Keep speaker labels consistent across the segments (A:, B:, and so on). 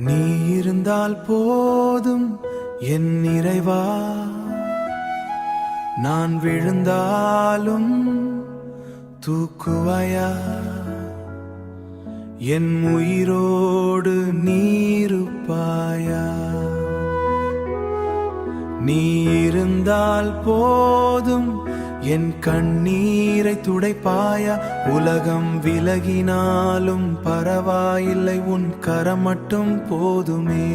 A: நீ இருந்தால் போதும் என் இறைவா, நான் விழுந்தாலும் தூக்குவாயா, என் உயிரோடு நீருப்பாயா. நீ இருந்தால் போதும் என் கண்ணீரை துடைப்பாயா, உலகம் விலகினாலும் பரவாயில்லை, உன் கரம் மட்டும் போதுமே.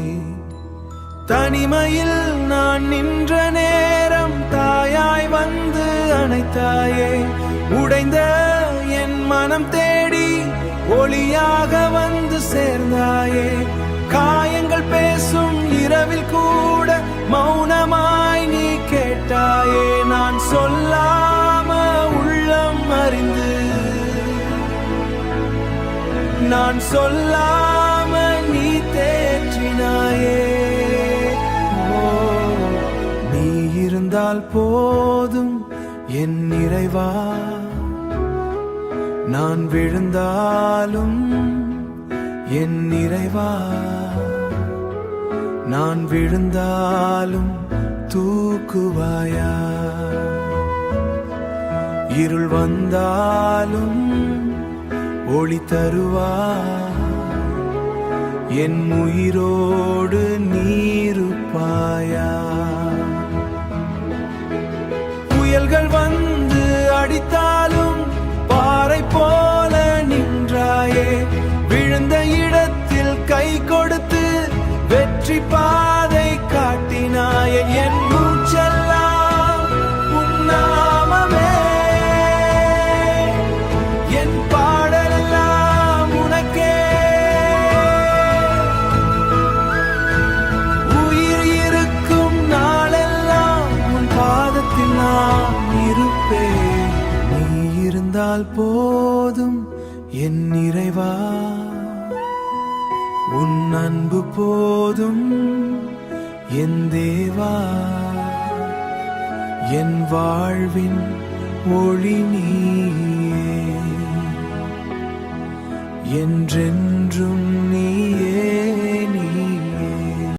A: தனிமையில் நான் நின்ற நேரம் தாயாய் வந்து அணைத்தாயே, உடைந்த என் மனம் தேடி ஒளியாக வந்து சேர்ந்தாயே. காயங்கள் பேசும் இரவில் கூட மௌனமாய் நீ கேட்டாயே, நான் சொல்லாம உள்ளம் அறிந்து, நான் சொல்லாம நீ தேற்றினாயே. நீ இருந்தால் போதும் என் இறைவா, நான் விழுந்தாலும் என் இறைவா, நான் விழுந்தாலும் தூக்குவாயா. இருள் வந்தாலும் ஒளி தருவாய், என் உயிரோடு நீருப்பாயா. புயல்கள் வந்து அடித்தாலும் பாறை போல நின்றாயே, விழுந்த இடத்தில் கை கொடுத்து வெற்றி பாதை காட்டினாயே. என் மூச்செல்லாம் உன் நாமமே, என் பாடலெல்லாம் உனக்கே. உயிர் இருக்கும் நாளெல்லாம் உன் பாதத்தில் நான் இருப்பேன். நீ இருந்தால் போதும் என் இறைவா, உன் அன்பு போதும் என் தேவா, என் வாழ்வின் ஒளி நீயே, என்றென்றும்